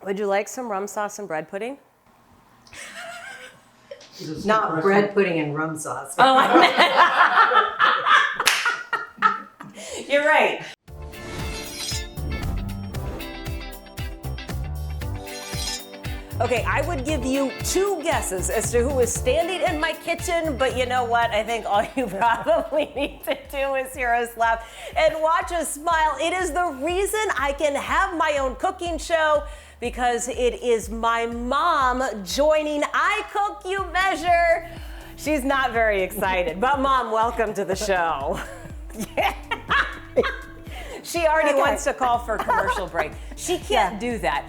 Would you like some rum sauce and bread pudding? Not bread pudding and rum sauce. Oh, you're right. Okay, I would give you 2 guesses as to who is standing in my kitchen, but you know what? I think all you probably need to do is hear us laugh and watch us smile. It is the reason I can have my own cooking show, because it is my mom joining I Cook, You Measure. She's not very excited, but Mom, welcome to the show. She already wants to call for a commercial break. She can't do that.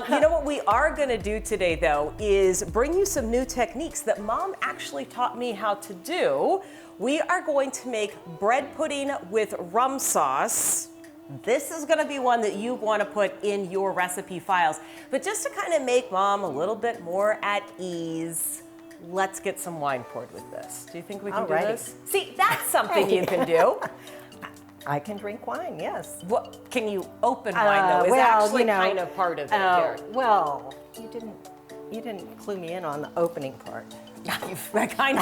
You know what we are going to do today, though, is bring you some new techniques that Mom actually taught me how to do. We are going to make bread pudding with rum sauce. This is going to be one that you want to put in your recipe files. But just to kind of make Mom a little bit more at ease, let's get some wine poured with this. Do you think we can do this? See, that's something you can do. I can drink wine, yes. What, can you open wine though? Is actually kind of part of it here. Well, you didn't clue me in on the opening part. I kind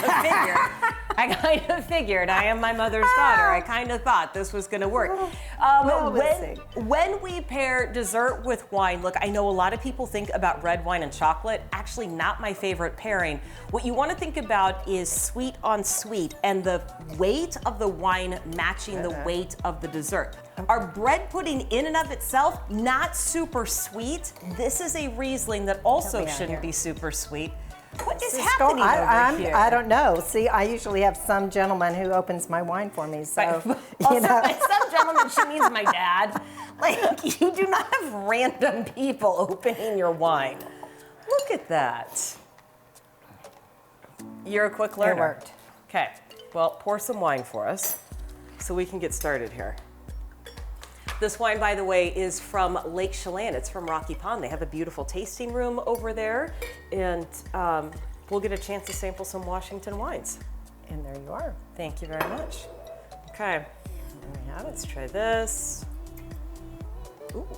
of figured. I am my mother's daughter. I kind of thought this was going to work. When we pair dessert with wine, look, I know a lot of people think about red wine and chocolate. Actually, not my favorite pairing. What you want to think about is sweet on sweet and the weight of the wine matching the weight of the dessert. Our bread pudding in and of itself, not super sweet. This is a Riesling that also shouldn't be super sweet. What is happening over here? I don't know. See, I usually have some gentleman who opens my wine for me, so, also, some gentleman, she means my dad. Like, you do not have random people opening your wine. Look at that. You're a quick learner. It worked. Okay, well, pour some wine for us so we can get started here. This wine, by the way, is from Lake Chelan. It's from Rocky Pond. They have a beautiful tasting room over there, and we'll get a chance to sample some Washington wines. And there you are. Thank you very much. Okay, let's try this. Ooh,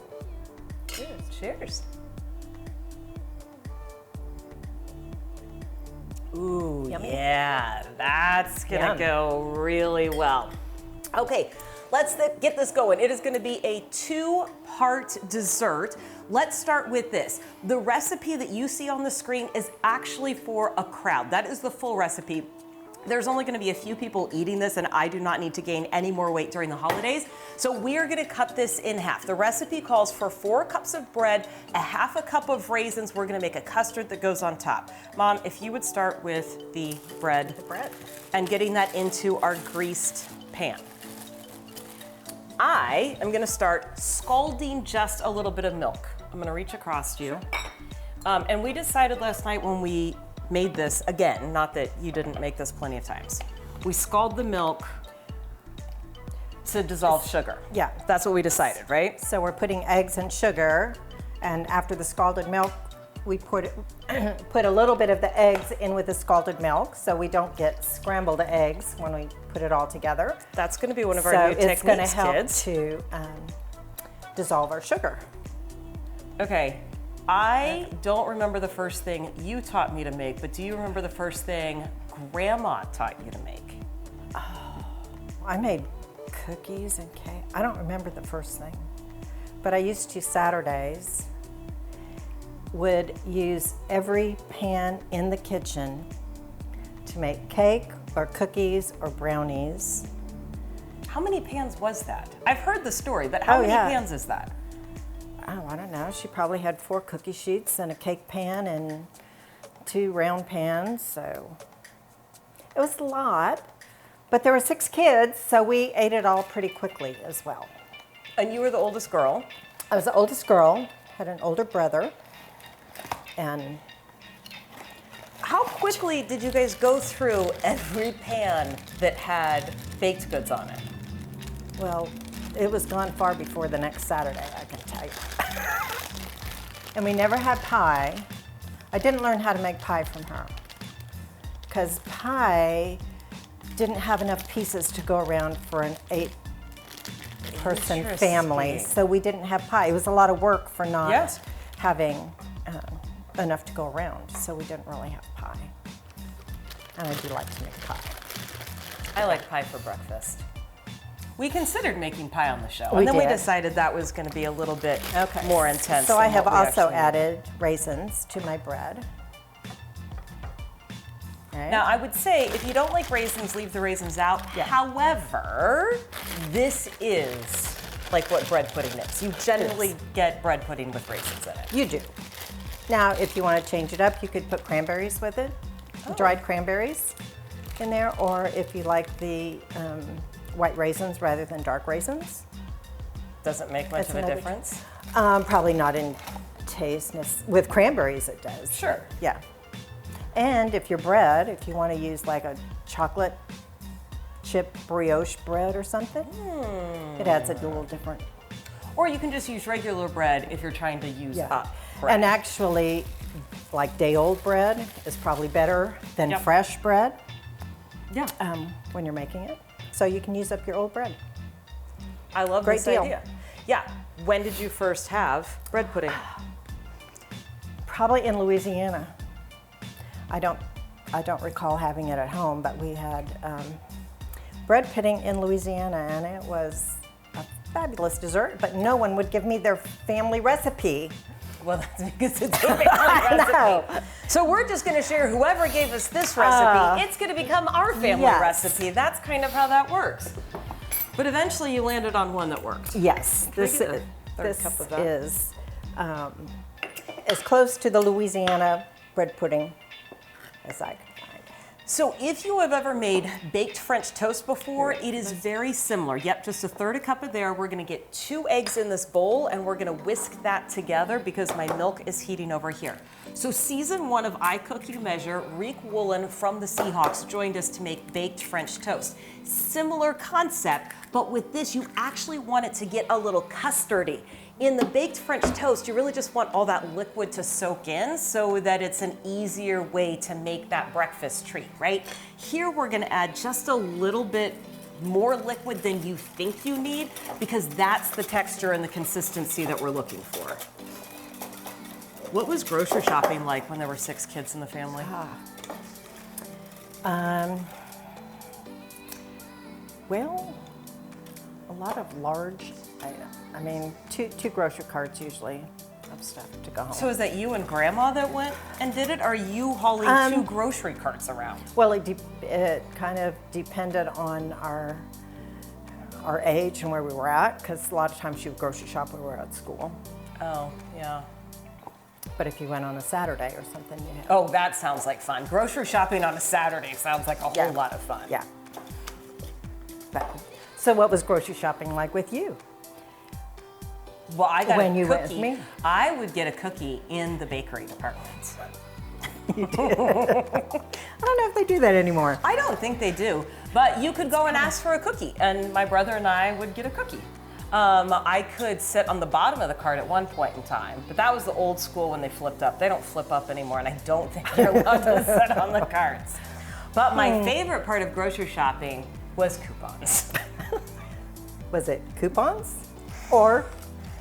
cheers. Cheers. Ooh, yummy. Yeah, that's gonna go really well. Okay. Let's get this going. It is going to be a 2-part dessert. Let's start with this. The recipe that you see on the screen is actually for a crowd. That is the full recipe. There's only going to be a few people eating this, and I do not need to gain any more weight during the holidays. So we are going to cut this in half. The recipe calls for 4 cups of bread, a half a cup of raisins. We're going to make a custard that goes on top. Mom, if you would start with the bread. And getting that into our greased pan. I am gonna start scalding just a little bit of milk. I'm gonna reach across to you. And we decided last night when we made this, again, not that you didn't make this plenty of times, we scald the milk to dissolve sugar. Yeah. That's what we decided, right? So we're putting eggs and sugar, and after the scalded milk, we put a little bit of the eggs in with the scalded milk so we don't get scrambled eggs when we put it all together. That's going to be one of our new techniques, kids. So it's going to help to dissolve our sugar. Okay, I don't remember the first thing you taught me to make, but do you remember the first thing Grandma taught you to make? Oh, I made cookies and cake. I don't remember the first thing, but I used to Saturdays would use every pan in the kitchen to make cake or cookies or brownies. How many pans was that? I've heard the story, but how many pans is that? Oh, I don't know. She probably had 4 cookie sheets and a cake pan and 2 round pans, so it was a lot. But there were 6 kids, so we ate it all pretty quickly as well. And you were the oldest girl? I was the oldest girl, had an older brother. And how quickly did you guys go through every pan that had baked goods on it? Well, it was gone far before the next Saturday, I can tell you. And we never had pie. I didn't learn how to make pie from her because pie didn't have enough pieces to go around for an 8-person family, so we didn't have pie. It was a lot of work for not having enough to go around, so we didn't really have pie. And I do like to make pie. I like pie for breakfast. We considered making pie on the show, We and then we did. decided that was going to be a little bit more intense. So than I have what we also actually added raisins to my bread. Okay. Now, I would say if you don't like raisins, leave the raisins out. Yeah. However, this is like what bread pudding is. You generally get bread pudding with raisins in it. You do. Now, if you want to change it up, you could put cranberries with it, dried cranberries in there, or if you like the white raisins rather than dark raisins. Doesn't make much That's of a another- difference. Probably not in taste. With cranberries, it does. Sure. Yeah. And if your bread, if you want to use like a chocolate chip brioche bread or something, it adds a little different. Or you can just use regular bread if you're trying to use up bread. And actually, like day-old bread is probably better than Yep. fresh bread Yeah. when you're making it. So you can use up your old bread. I love Great this deal. idea. Yeah. When did you first have bread pudding? Probably in Louisiana. I don't recall having it at home, but we had bread pudding in Louisiana, and it was a fabulous dessert, but no one would give me their family recipe. Well, that's because it's a family recipe. So we're just going to share whoever gave us this recipe. It's going to become our family Yes. recipe. That's kind of how that works. But eventually you landed on one that worked. Yes, this get a third this cup of that? is as close to the Louisiana bread pudding as I could find. So if you have ever made baked French toast before, it is very similar. Yep, just a third a cup of there. We're going to get 2 eggs in this bowl, and we're going to whisk that together because my milk is heating over here. So season 1 of I Cook You Measure, Reek Woolen from the Seahawks joined us to make baked French toast. Similar concept, but with this, you actually want it to get a little custardy. In the baked French toast, you really just want all that liquid to soak in so that it's an easier way to make that breakfast treat, right? Here we're gonna add just a little bit more liquid than you think you need because that's the texture and the consistency that we're looking for. What was grocery shopping like when there were 6 kids in the family? Well, a lot of large items. I mean, two grocery carts usually of stuff to go home. So is that you and Grandma that went and did it? Or are you hauling 2 grocery carts around? Well, it kind of depended on our age and where we were at, because a lot of times she would grocery shop when we were at school. Oh, yeah. But if you went on a Saturday or something, you had. Oh, that sounds like fun. Grocery shopping on a Saturday sounds like a whole lot of fun. Yeah. So what was grocery shopping like with you? Well, I got When a you went with cookie. me? I would get a cookie in the bakery department. I don't know if they do that anymore. I don't think they do, but you could go and ask for a cookie, and my brother and I would get a cookie. I could sit on the bottom of the cart at one point in time, but that was the old school when they flipped up. They don't flip up anymore, and I don't think you're allowed to sit on the carts. But my favorite part of grocery shopping was coupons. Was it coupons or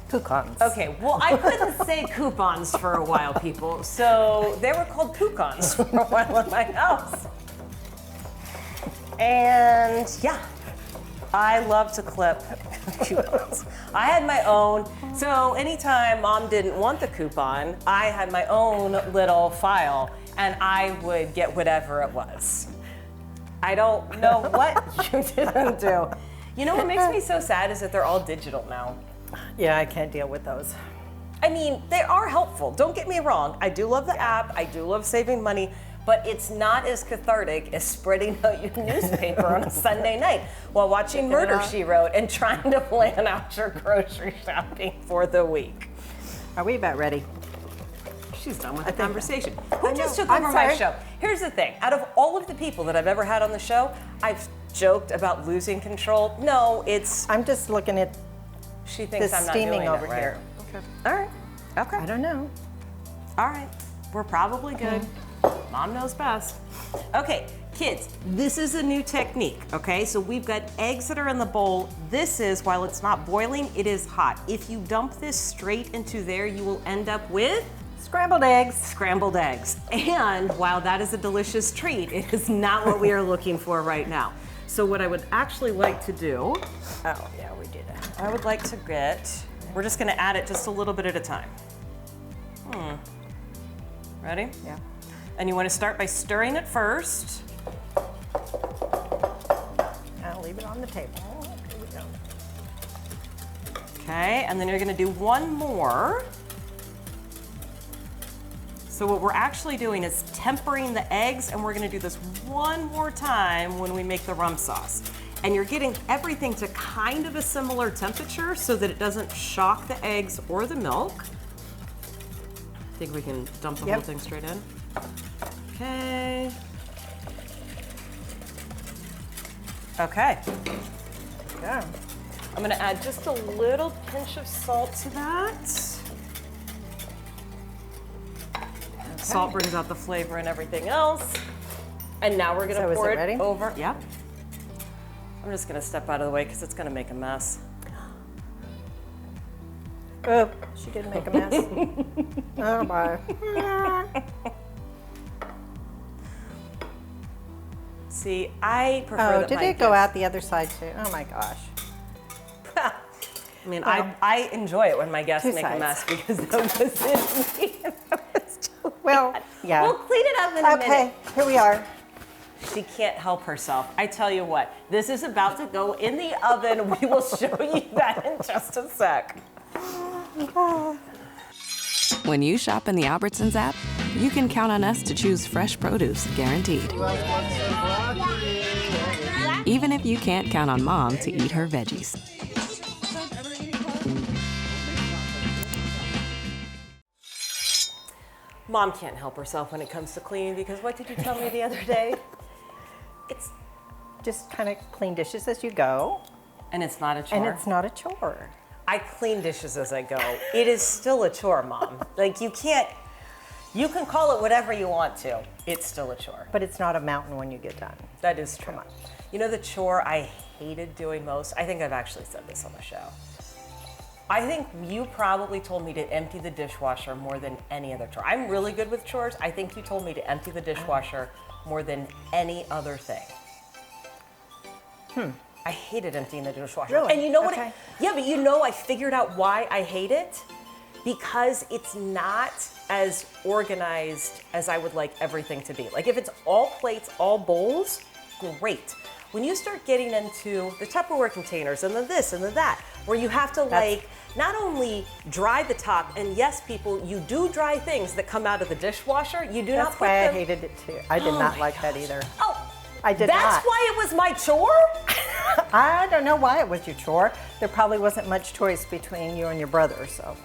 coupons? Okay, well, I couldn't say coupons for a while, people, so they were called coupons for a while in my house. And yeah, I love to clip coupons. I had my own, so anytime Mom didn't want the coupon, I had my own little file, and I would get whatever it was. I don't know what you didn't do. You know what makes me so sad is that they're all digital now. Yeah, I can't deal with those. I mean, they are helpful. Don't get me wrong. I do love the app. I do love saving money, but it's not as cathartic as spreading out your newspaper on a Sunday night while watching Murder, She Wrote and trying to plan out your grocery shopping for the week. Are we about ready? She's done with the conversation. Who just know. took I'm over my sorry. show? Here's the thing. Out of all of the people that I've ever had on the show, I've joked about losing control. No, it's, I'm just looking at she thinks this I'm not steaming doing over it right. here. Okay. All right. Okay. I don't know. All right, we're probably good. Mom knows best. Okay, Kids, this is a new technique, okay? So we've got eggs that are in the bowl. This is, while it's not boiling, it is hot. If you dump this straight into there, you will end up with Scrambled eggs. scrambled eggs. And while that is a delicious treat, it is not what we are looking for right now. So what I would actually like to do, Oh, yeah, we did that. I would like to get, we're just gonna add it just a little bit at a time. Ready? Yeah. And you wanna start by stirring it first. I'll leave it on the table. Here we go. Okay, and then you're gonna do one more. So what we're actually doing is tempering the eggs, and we're gonna do this one more time when we make the rum sauce. And you're getting everything to kind of a similar temperature so that it doesn't shock the eggs or the milk. I think we can dump the whole thing straight in. Okay. Okay. Yeah. I'm gonna add just a little pinch of salt to that. Salt brings out the flavor and everything else. And now we're gonna So is pour it it ready? over. Yeah. I'm just gonna step out of the way because it's gonna make a mess. Oh, she didn't make a mess. Oh, my. See, I prefer Oh, that did my it go kids- out the other side too? Oh, my gosh. I mean, Well, I enjoy it when my guests two make a sides. mess because that was in me. Well, yeah. We'll clean it up in a Okay, minute. here we are. She can't help herself. I tell you what, this is about to go in the oven. We will show you that in just a sec. When you shop in the Albertsons app, you can count on us to choose fresh produce, guaranteed. Even if you can't count on Mom to eat her veggies. Mom can't help herself when it comes to cleaning because what did you tell me the other day? It's Just kind of clean dishes as you go, and it's not a chore. and it's not a chore. I clean dishes as I go. It is still a chore, Mom. Like you can call it whatever you want to. It's still a chore. But it's not a mountain when you get done. That is true. You know the chore I hated doing most? I think I've actually said this on the show. I think you probably told me to empty the dishwasher more than any other chore. I'm really good with chores. I think you told me to empty the dishwasher more than any other thing. I hated emptying the dishwasher. Really? And you know what? Okay. Yeah, but you know I figured out why I hate it. Because it's not as organized as I would like everything to be. Like if it's all plates, all bowls, great. When you start getting into the Tupperware containers and the this and the that, where you have to like not only dry the top, and yes, people, you do dry things that come out of the dishwasher. You do not That's put why them. I hated it too. I did Oh not my like that either. Oh, I did that's not. why it was my chore? I don't know why it was your chore. There probably wasn't much choice between you and your brother, so.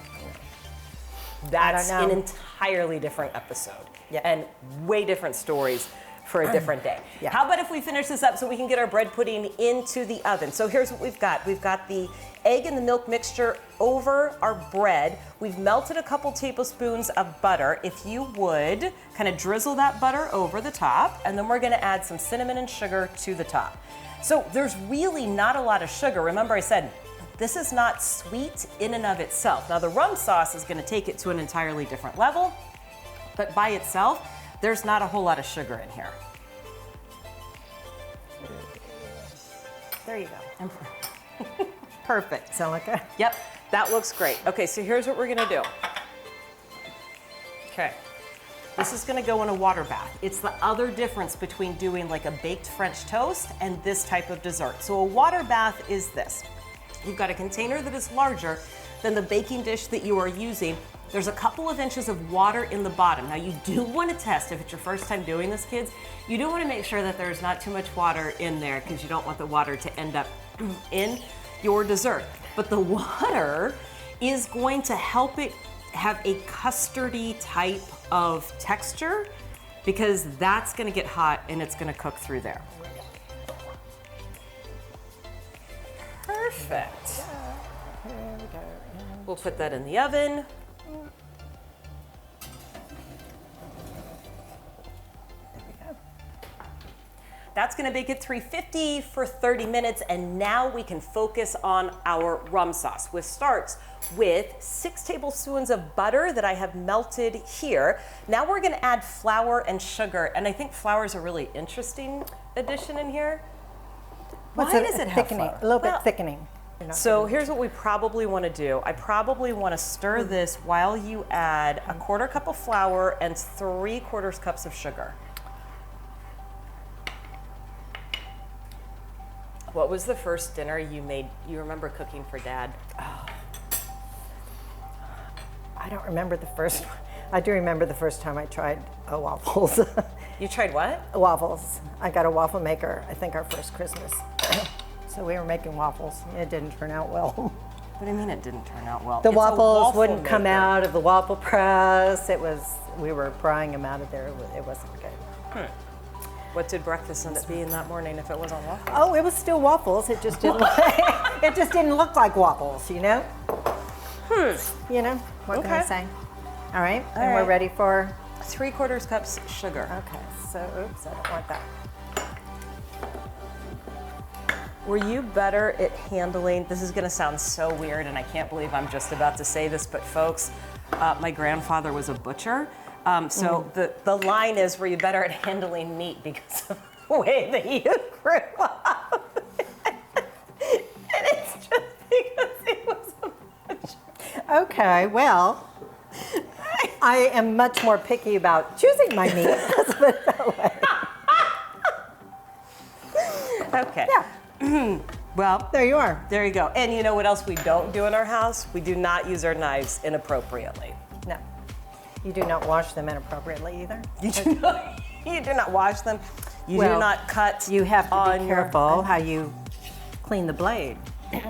That's I don't an know. entirely different episode. Yeah. And way different stories for a different day. Yeah. How about if we finish this up so we can get our bread pudding into the oven? So here's what we've got. We've got the egg and the milk mixture over our bread. We've melted a couple tablespoons of butter. If you would, kind of drizzle that butter over the top, and then we're gonna add some cinnamon and sugar to the top. So there's really not a lot of sugar. Remember I said, this is not sweet in and of itself. Now the rum sauce is gonna take it to an entirely different level, but by itself, there's not a whole lot of sugar in here. There you go. Perfect. Sound like a. Yep, that looks great. Okay, so here's what we're gonna do. Okay, this is gonna go in a water bath. It's the other difference between doing like a baked French toast and this type of dessert. So a water bath is this. You've got a container that is larger than the baking dish that you are using. There's a couple of inches of water in the bottom. Now you do want to test, if it's your first time doing this, kids, you do want to make sure that there's not too much water in there because you don't want the water to end up in your dessert. But the water is going to help it have a custardy type of texture because that's going to get hot and it's going to cook through there. Perfect. We'll put that in the oven. That's gonna bake at 350 for 30 minutes, and now we can focus on our rum sauce, which starts with 6 tablespoons of butter that I have melted here. Now we're gonna add flour and sugar, and I think flour is a really interesting addition in here. Why does it have thickening? flour? A little bit thickening. So here's what we probably want to do. I probably want to stir this while you add a 1/4 cup of flour and 3/4 cups of sugar. What was the first dinner you made? You remember cooking for Dad? I don't remember the first one. I do remember the first time I tried waffles. You tried what? Waffles. I got a waffle maker, I think our first Christmas. So we were making waffles. It didn't turn out well. What do you mean it didn't turn out well? The It's a waffles waffle wouldn't come maker. out of the waffle press. We were prying them out of there. It wasn't good. What did breakfast end up being that morning if it wasn't waffles? Oh, it was still waffles. It just didn't. It just didn't look like waffles, you know. You know what can I Okay. say? All right, All and right. we're ready for. 3/4 cups sugar. Okay, so oops, I don't want that. Were you better at handling, this is gonna sound so weird and I can't believe I'm just about to say this, but folks, my grandfather was a butcher. So the line is, were you better at handling meat because of the way that you grew up? And it's just because he was a butcher. Okay, well, I am much more picky about choosing my meat. Let's put it that way. Okay. Yeah, Well, there you are. there you go. And you know what else we don't do in our house? We do not use our knives inappropriately. No, you do not wash them inappropriately either. You do not wash them. You do Well, not cut. You have to on be your- careful how you clean the blade.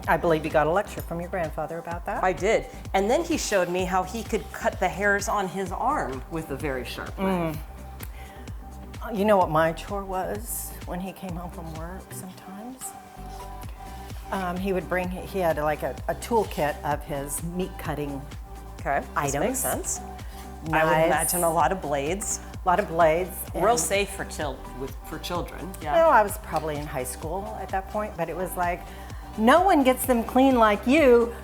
I believe you got a lecture from your grandfather about that. I did. And then he showed me how he could cut the hairs on his arm with a very sharp knife. You know what my chore was when he came home from work sometimes? He would bring, he had like a toolkit of his meat cutting, Okay. This Items. makes sense. I would knives, imagine a lot of blades. a lot of blades. Real and- safe for children. Yeah. No, I was probably in high school at that point, but it was like, no one gets them clean like you,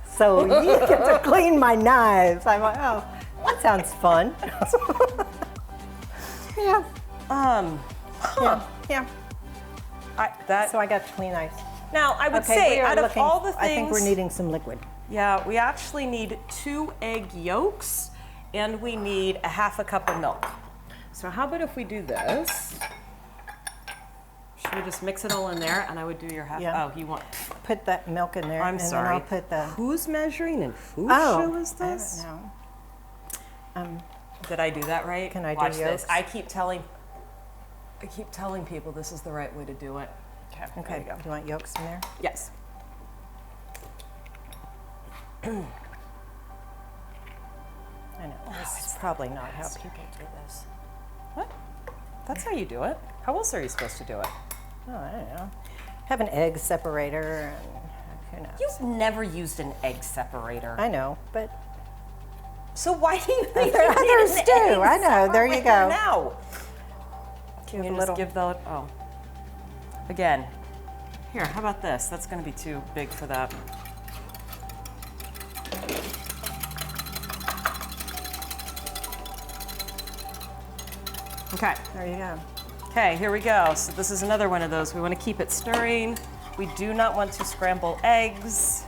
so you get to clean my knives. I'm like, oh, that sounds fun. Yeah, yeah. So I got to clean knives. Now, I would Okay, say, we are out of looking- all the things, I think we're needing some liquid. yeah, we actually need 2 egg yolks, and we need a 1/2 cup of milk. So how about if we do this? Should we just mix it all in there, and I would do your half? Yeah. Oh, you want? Put that milk in there, I'm and sorry. then I'll put the. Who's measuring and whose Oh, show is this? I don't know. Did I do that right? Can I do Watch this. yolks? I keep telling people this is the right way to do it. Okay. There Okay, you go. you want yolks in there? Yes. I know, this is probably not how people do this. What? That's how you do it. How else are you supposed to do it? Oh, I don't know. Have an egg separator and who knows. You've never used an egg separator. I know, but So why do you think There- you need others an do. egg I know. There you separator go. Now. give You a just little. give the, oh. Again. Here, how about this? That's gonna be too big for that. Okay. There you go. Okay, here we go. So this is another one of those. We want to keep it stirring. We do not want to scramble eggs.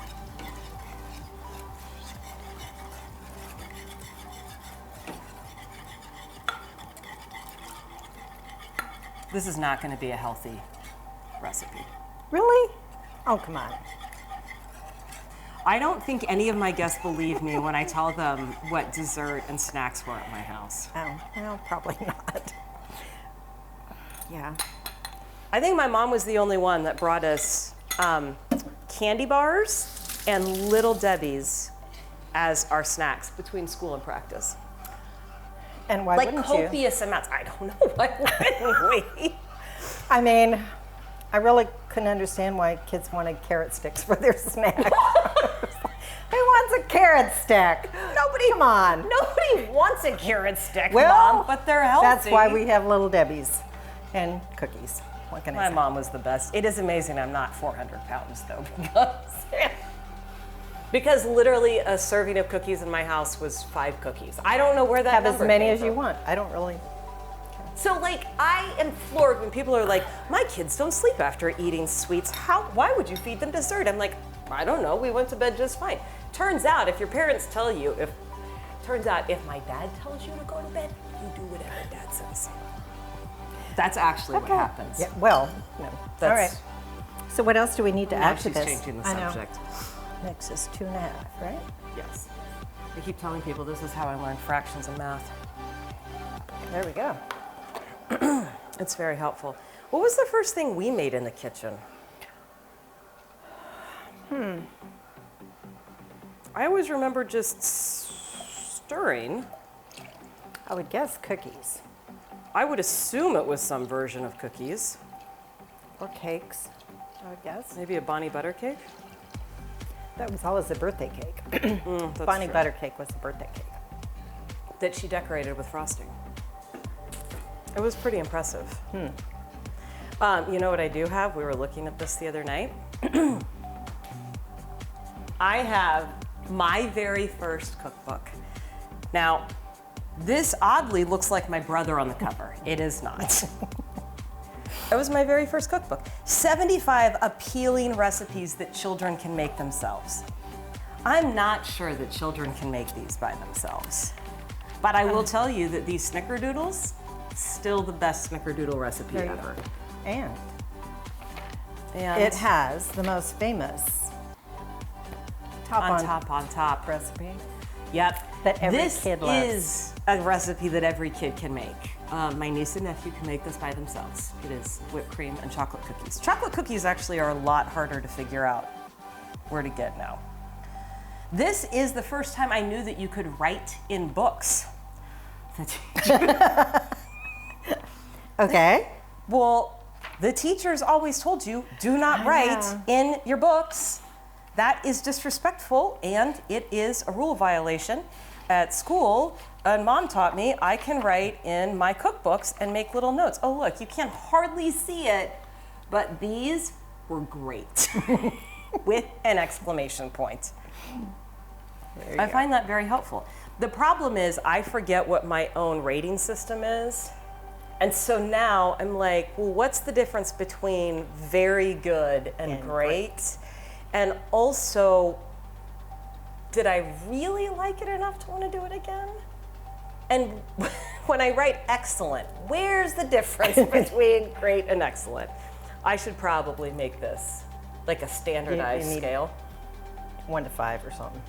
This is not going to be a healthy recipe. Really? Oh, come on. I don't think any of my guests believe me when I tell them what dessert and snacks were at my house. Oh, well, probably not. Yeah. I think my mom was the only one that brought us candy bars and Little Debbie's as our snacks between school and practice. And why Like wouldn't you? copious amounts. I don't know. Why wouldn't we? I mean, I really couldn't understand why kids wanted carrot sticks for their snack. Who wants a carrot stick? Nobody. Come on. Nobody wants a carrot stick, Well, Mom, but they're healthy. That's why we have Little Debbie's and cookies. What can I My say? mom was the best. It is amazing I'm not 400 pounds though, because literally a serving of cookies in my house was 5 cookies. I don't know where that Have as number many came as you from. want. I don't really. So like I am floored when people are like, my kids don't sleep after eating sweets. Why would you feed them dessert? I'm like, I don't know, we went to bed just fine. Turns out if your parents tell you, if my dad tells you to go to bed, you do whatever dad says. That's actually what happens. Yeah, well, no. That's, All right. So what else do we need to now add to she's this? changing the I know. subject. Next is 2.5, right? Yes. I keep telling people this is how I learned fractions in math. There we go. It's very helpful. What was the first thing we made in the kitchen? I always remember just stirring. I would guess cookies I would assume it was some version of cookies. or cakes, I would guess. Maybe a Bonnie butter cake? That was always a birthday cake. That's Bonnie true. butter cake was a birthday cake. That she decorated with frosting. It was pretty impressive. You know what I do have? We were looking at this the other night. I have my very first cookbook. Now, this oddly looks like my brother on the cover. It is not. It was my very first cookbook. 75 appealing recipes that children can make themselves. I'm not sure that children can make these by themselves. But I will tell you that these snickerdoodles, still the best snickerdoodle recipe There you ever. go. And And it has the most famous on top. recipe. Yep. That every this kid loves. is a recipe that every kid can make. My niece and nephew can make this by themselves. It is whipped cream and chocolate cookies. Chocolate cookies actually are a lot harder to figure out where to get now. This is the first time I knew that you could write in books. Okay. Well, the teachers always told you, do not write in your books. That is disrespectful, and it is a rule violation. At school, and Mom taught me, I can write in my cookbooks and make little notes. Oh, look, you can hardly see it, but these were great, with an exclamation point. I find that very helpful. The problem is I forget what my own rating system is. And so now I'm like, well, what's the difference between very good and great? And also, did I really like it enough to want to do it again? And when I write excellent, where's the difference between great and excellent? I should probably make this like a standardized scale. 1 to 5 or something.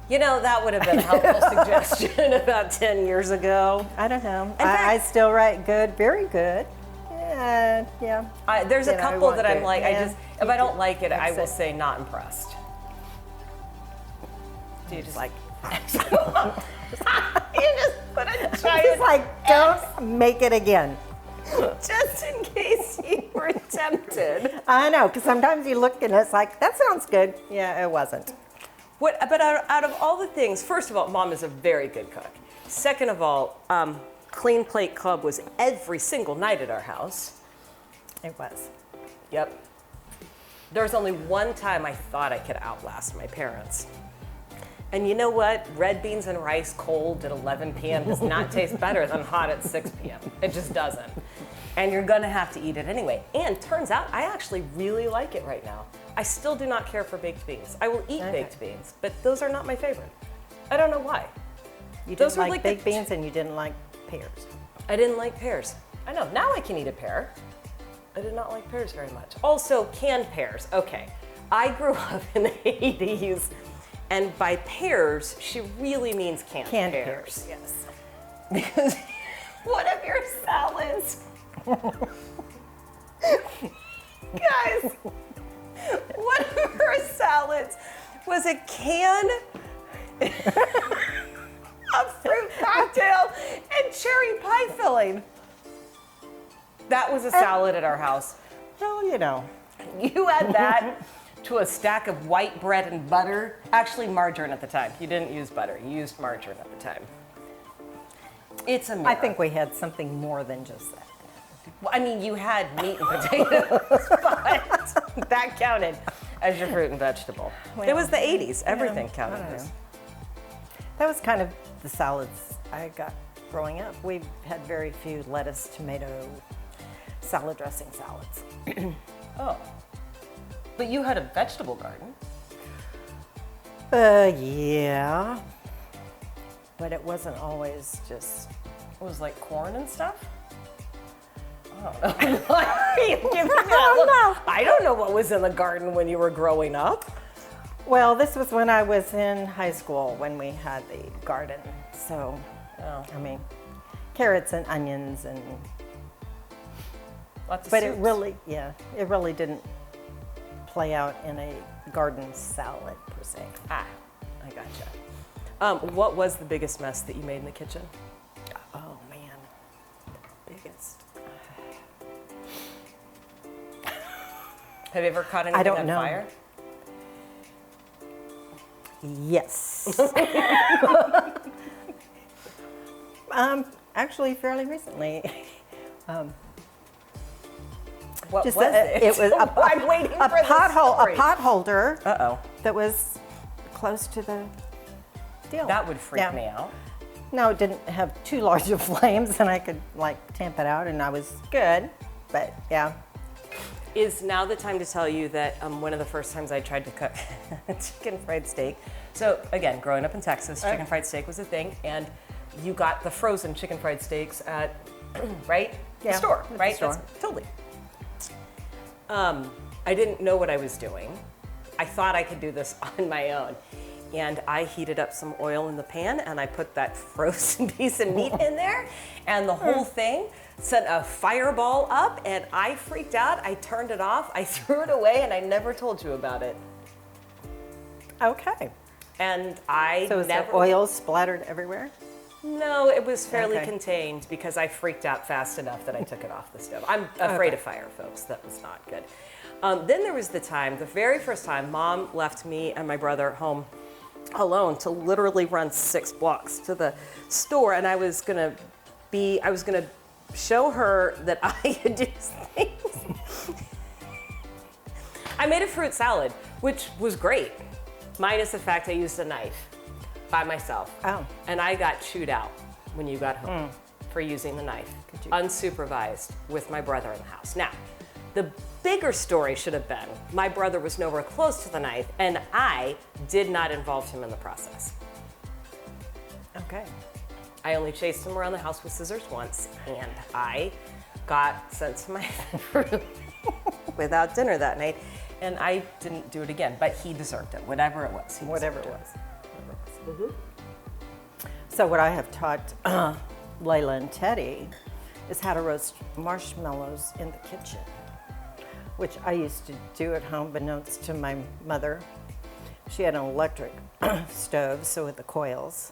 You know, that would have been a helpful suggestion about 10 years ago. I don't know. fact- I still write good, very good. Yeah. There's a You know, I couple want that I'm to- like, yeah, if I don't like it, I will exit. say not impressed. Do you just like? You just put a It's giant like, don't make it again. just in case you were tempted. I know, because sometimes you look and it's like, that sounds good. Yeah, it wasn't. But out of all the things, first of all, Mom is a very good cook. Second of all, Clean Plate Club was every single night at our house. It was. Yep. There was only one time I thought I could outlast my parents. And you know what? Red beans and rice cold at 11 p.m. does not taste better than hot at 6 p.m. It just doesn't. And you're gonna have to eat it anyway. And turns out I actually really like it right now. I still do not care for baked beans. I will eat baked beans, but those are not my favorite. I don't know why. You Those didn't were like like baked beans and you didn't like pears. I didn't like pears. I know, now I can eat a pear. I did not like pears very much. Also, canned pears. Okay, I grew up in the 80s, and by pears, she really means canned pears. Yes. Because one of your salads, guys, one of her salads was a can of fruit cocktail and cherry pie filling. That was a salad at our house. Well, you know. You add that to a stack of white bread and butter, actually margarine at the time. You didn't use butter, you used margarine at the time. It's a mirror. I think we had something more than just that. Well, I mean, you had meat and potatoes, but that counted as your fruit and vegetable. It was the 80s. Everything counted. I don't know. That was kind of the salads I got growing up. We had very few lettuce, tomato, salad dressing salads. Oh. But you had a vegetable garden. Yeah. But it wasn't always just... It was like corn and stuff? I don't know. Why are you giving me that look? I don't know what was in the garden when you were growing up. Well, this was when I was in high school when we had the garden. So, I mean, carrots and onions and... Lots of But soups. it really didn't play out in a garden salad per se. Ah, I gotcha. What was the biggest mess that you made in the kitchen? Oh man, the biggest. Have you ever caught anything I don't on know. fire? Yes. Actually, fairly recently. What Just was it? It was I'm waiting a for the pothole, story. a pot holder Uh-oh. that was close to the deal. That would freak Yeah. me out. No, it didn't have too large of flames, and I could like tamp it out, and I was good. But yeah. Is now the time to tell you that one of the first times I tried to cook chicken fried steak. So again, growing up in Texas, chicken fried steak was a thing, and you got the frozen chicken fried steaks at right Yeah, the store, at the right? store. That's, totally. I didn't know what I was doing. I thought I could do this on my own. And I heated up some oil in the pan and I put that frozen piece of meat in there and the whole thing sent a fireball up and I freaked out. I turned it off, I threw it away and I never told you about it. Okay. And I So is never... the oil splattered everywhere? No, it was fairly Okay. contained because I freaked out fast enough that I took it off the stove. I'm afraid of fire, folks. That was not good. Then there was the time, the very first time, Mom left me and my brother home alone to literally run 6 blocks to the store, and I was gonna show her that I could do things. I made a fruit salad, which was great, minus the fact I used a knife by myself. Oh. And I got chewed out when you got home for using the knife, unsupervised, with my brother in the house. Now, the bigger story should have been my brother was nowhere close to the knife, and I did not involve him in the process. Okay. I only chased him around the house with scissors once, and I got sent to my room without dinner that night, and I didn't do it again, but he deserved it, whatever it was. Whatever it was. So what I have taught Layla and Teddy is how to roast marshmallows in the kitchen, which I used to do at home, beknownst to my mother. She had an electric stove, so with the coils.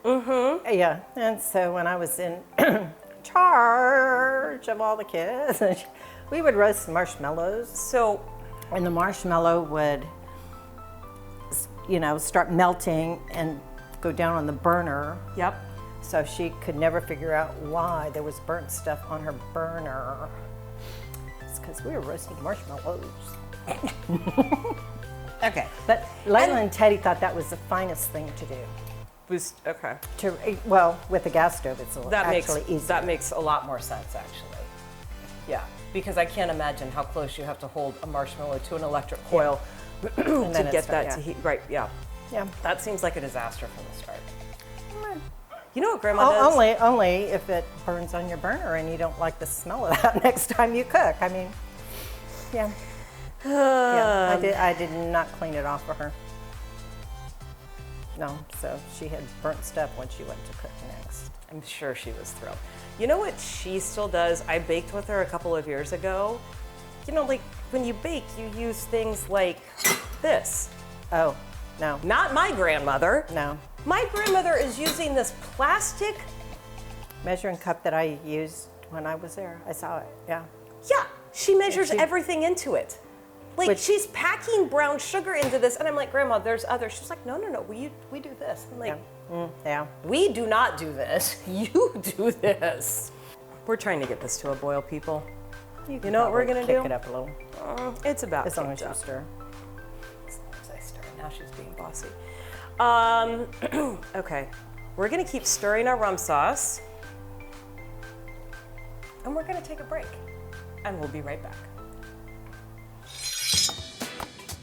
Mm-hmm. Yeah, and so when I was in charge of all the kids, we would roast marshmallows. So, And the marshmallow would, start melting and go down on the burner. yep. So she could never figure out why there was burnt stuff on her burner. It's because we were roasting marshmallows. Okay. But Layla and Teddy thought that was the finest thing to do. Okay. With a gas stove, it's actually easier. That makes a lot more sense, actually. Yeah, because I can't imagine how close you have to hold a marshmallow to an electric coil And then to it get start- that yeah. to heat. Right, yeah. Yeah. That seems like a disaster from the start. You know what Grandma does? Only if it burns on your burner and you don't like the smell of that next time you cook. I mean, yeah. I did not clean it off for her. No, so she had burnt stuff when she went to cook next. I'm sure she was thrilled. You know what she still does? I baked with her a couple of years ago. You know, like when you bake, you use things like this. Oh, no. Not my grandmother. No. My grandmother is using this plastic. Measuring cup that I used when I was there. I saw it, yeah. Yeah, she measures she- everything into it. Like Which- she's packing brown sugar into this, and I'm like, Grandma, there's others. She's like, no, we do this. I'm like, Yeah. we do not do this. You do this. We're trying to get this to a boil, people. You know what we're gonna do? Kick it up a little. It's about As long as kicked you up. stir. As long as I stir. Now she's being bossy. Okay, we're gonna keep stirring our rum sauce, and we're gonna take a break, and we'll be right back.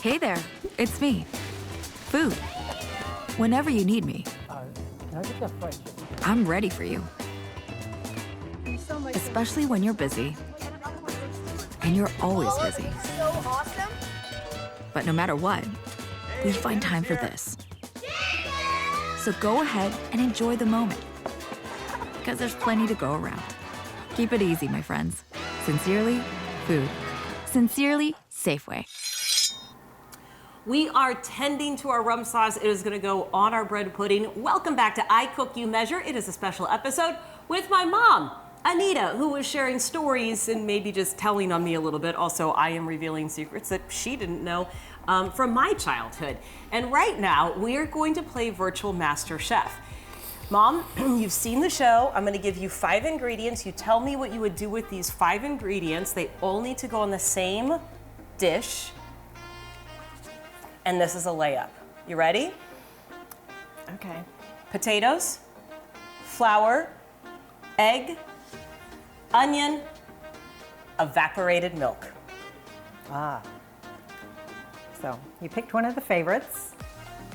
Hey there, it's me. Food. Whenever you need me, I'm ready for you. Especially when you're busy. And you're always busy. So awesome. But no matter what, we find time for this. So go ahead and enjoy the moment. Because there's plenty to go around. Keep it easy, my friends. Sincerely, food. Sincerely, Safeway. We are tending to our rum sauce. It is gonna go on our bread pudding. Welcome back to I Cook, You Measure. It is a special episode with my mom, Anita, who was sharing stories and maybe just telling on me a little bit. Also, I am revealing secrets that she didn't know from my childhood. And right now, we are going to play Virtual Master Chef. Mom, you've seen the show. I'm gonna give you 5 ingredients. You tell me what you would do with these 5 ingredients. They all need to go on the same dish. And this is a layup. You ready? Okay. Potatoes, flour, egg, onion, evaporated milk. So you picked one of the favorites.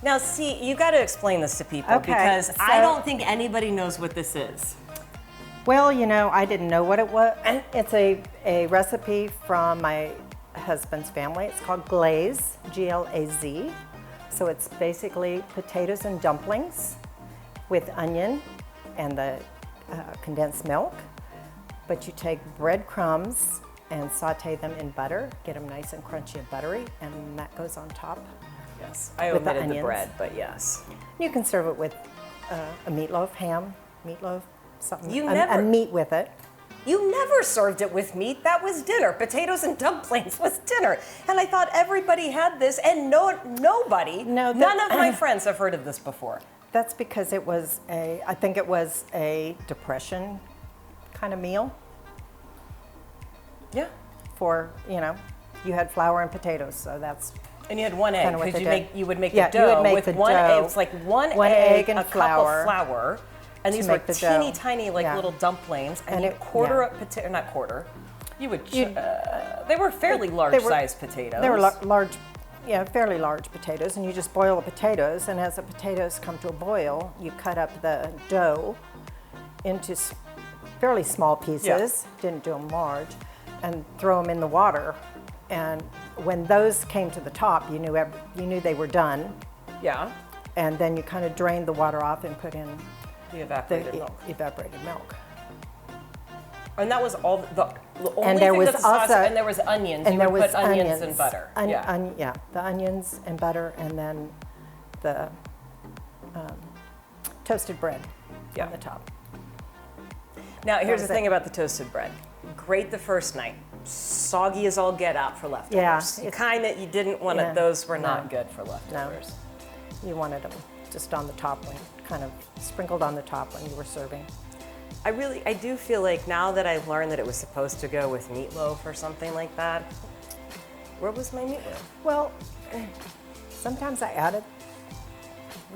Now see, you gotta explain this to people Okay, because I so- don't think anybody knows what this is. Well, you know, I didn't know what it was. It's a recipe from my husband's family. It's called glaze, G-L-A-Z. So it's basically potatoes and dumplings with onion and the condensed milk. But you take breadcrumbs and saute them in butter, get them nice and crunchy and buttery, and that goes on top. Yes, I With the omitted the onions. bread, but yes. You can serve it with a meatloaf, ham, meatloaf, something, You a never- meat with it. You never served it with meat. That was dinner. Potatoes and dumplings was dinner. And I thought everybody had this, and nobody, No, none of my friends have heard of this before. That's because it was I think it was a Depression kind of meal Yeah. for, you know, you had flour and potatoes, so that's And you had one egg Kinda what because they did. you would make Yeah, the you would dough make with the one dough, egg. It's like one egg and a cup flour of flour, and to these were make the teeny dough. tiny like Yeah. little dumplings. And And you it- quarter yeah. up potato, not quarter. You would. You'd- They were fairly large-sized potatoes. They were large, yeah, fairly large potatoes, and you just boil the potatoes, and as the potatoes come to a boil, you cut up the dough into fairly small pieces, didn't do them large, and throw them in the water. And when those came to the top, you knew they were done, Yeah. and then you kind of drained the water off and put in The evaporated the milk. evaporated milk. And that was all the only And there thing was that the sauce, also- and there was onions. And you there would was put onions and butter. Yeah. yeah, the onions and butter, and then the toasted bread Yeah. on the top. Now, here's the was it. thing about the toasted bread. Great the first night. Soggy as all get out for leftovers. Yeah, The it's- kind that you didn't want to, yeah, those were no. not good for leftovers. You wanted them just on the top when, kind of sprinkled on the top when you were serving. I do feel like now that I've learned that it was supposed to go with meatloaf or something like that, where was my meatloaf? Well, sometimes I added.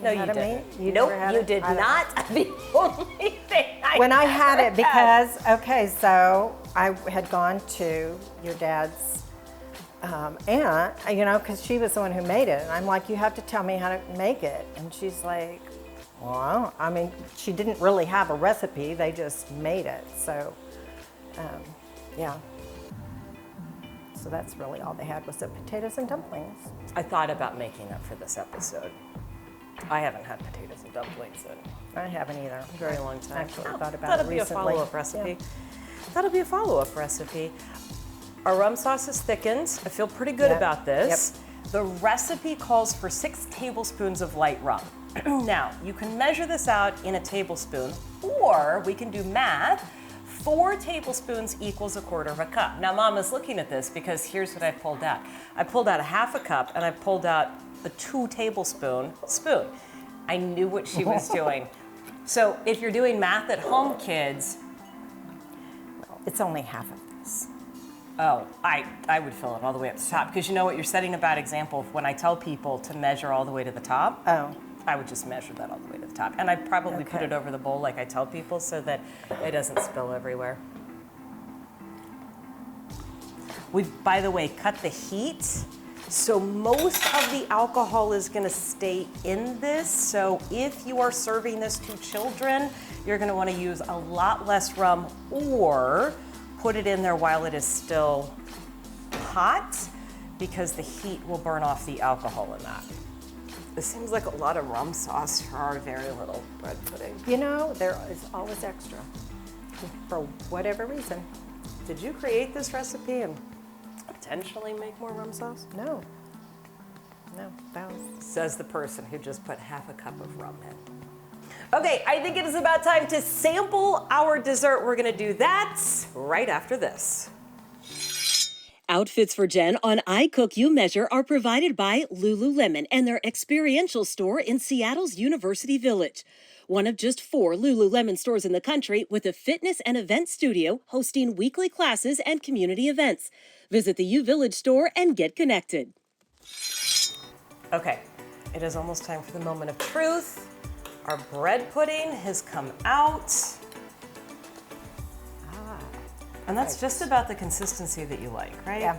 No, had you a didn't. meat? You Nope, never had you it? did I don't- not. The only thing When I had ever it, because, okay, so I had gone to your dad's aunt, you know, because she was the one who made it. And I'm like, you have to tell me how to make it. And she's like, well, I mean, she didn't really have a recipe. They just made it. So, yeah. So that's really all they had was the potatoes and dumplings. I thought about making that for this episode. I haven't had potatoes and dumplings in I haven't either. a very long time. Actually, Oh, thought about that'll it be a recently. follow-up recipe. Yeah. That'll be a follow-up recipe. Our rum sauce is thickened. I feel pretty good Yep. about this. The recipe calls for 6 tablespoons of light rum. Now, you can measure this out in a tablespoon, or we can do math. 4 tablespoons equals 1/4 of a cup. Now, Mama's looking at this because here's what I pulled out. I pulled out a 1/2 cup, and I pulled out a 2 tablespoon spoon. I knew what she was doing. So if you're doing math at home, kids, It's only half of this. Oh, I would fill it all the way up to the top, because you know what, you're setting a bad example. When I tell people to measure all the way to the top, Oh, I would just measure that all the way to the top. And I'd probably put Okay. it over the bowl like I tell people so that it doesn't spill everywhere. We've, by the way, cut the heat. So most of the alcohol is gonna stay in this. So if you are serving this to children, you're gonna wanna use a lot less rum or put it in there while it is still hot, because the heat will burn off the alcohol in that. This seems like a lot of rum sauce for our very little bread pudding. you know, there is always extra for whatever reason. Did you create this recipe and potentially make more rum sauce? No, that was. Says the person who just put half a cup of rum in. Okay, I think it is about time to sample our dessert. We're gonna do that right after this. Outfits for Jen on I Cook You Measure are provided by Lululemon and their experiential store in Seattle's University Village. One of just 4 Lululemon stores in the country with a fitness and event studio hosting weekly classes and community events. Visit the U Village store and get connected. Okay, it is almost time for the moment of truth. Our bread pudding has come out. And that's just about the consistency that you like, right? Yeah.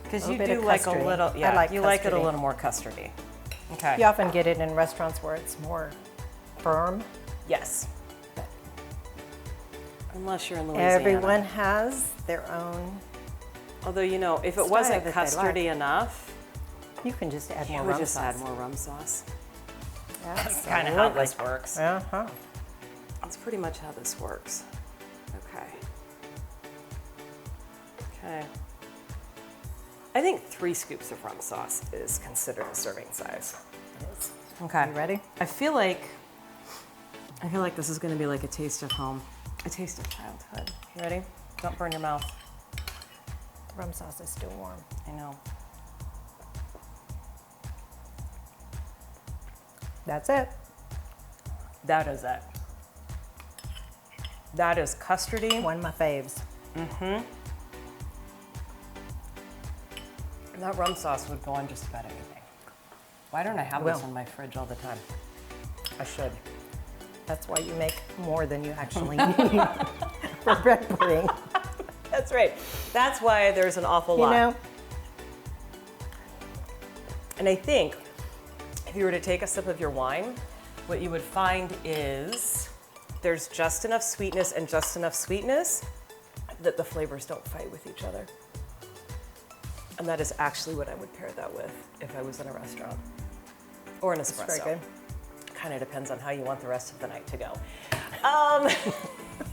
Because A you little bit do of like a custardy. little, I yeah, like you like it a custardy. little more custardy. Okay. You often get it in restaurants where it's more firm. Yes. Unless you're in Louisiana. Everyone has their own. Although, you know, if it style wasn't that they custardy like. enough, You can just add you more would rum just sauce. add more rum sauce. That's Kind of how this works. Uh-huh. That's pretty much how this works. Okay. Okay. I think 3 scoops of rum sauce is considered a serving size. Okay. You ready? I feel like this is going to be like a taste of home, a taste of childhood. You ready? Don't burn your mouth. The rum sauce is still warm. I know. That's it. That is it. That is custardy. One of my faves. That rum sauce would go on just about anything. Why don't I have this in my fridge all the time? I should. That's why you make more than you actually need for bread pudding. That's right. That's why there's an awful lot. You know, And I think if you were to take a sip of your wine, what you would find is there's just enough sweetness and just enough sweetness that the flavors don't fight with each other. And that is actually what I would pair that with if I was in a restaurant or an espresso. very good. Kind of depends on how you want the rest of the night to go.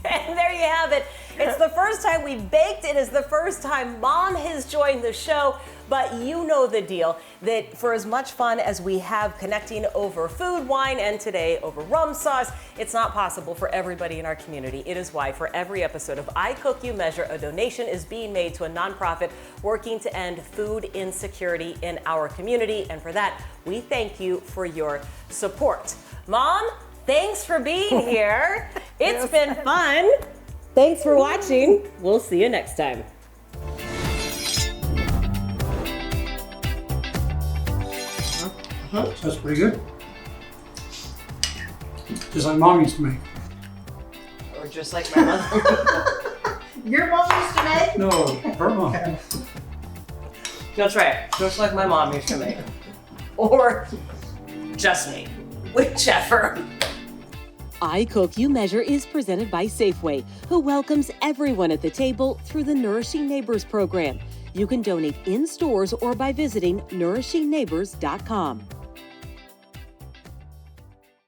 And there you have it. It's the first time we baked. It is the first time Mom has joined the show. But you know the deal, that for as much fun as we have connecting over food, wine, and today over rum sauce, it's not possible for everybody in our community. It is why for every episode of I Cook You Measure, a donation is being made to a nonprofit working to end food insecurity in our community. And for that, we thank you for your support. Mom, thanks for being here. It's been fun. Thanks for watching. We'll see you next time. That's pretty good. Just like Mom used to make. Or just like my mother. Your mom used to make? No, her mom. That's right. Just like my mom used to make. Or just me. Whichever. I Cook You Measure is presented by Safeway, who welcomes everyone at the table through the Nourishing Neighbors program. You can donate in stores or by visiting nourishingneighbors.com.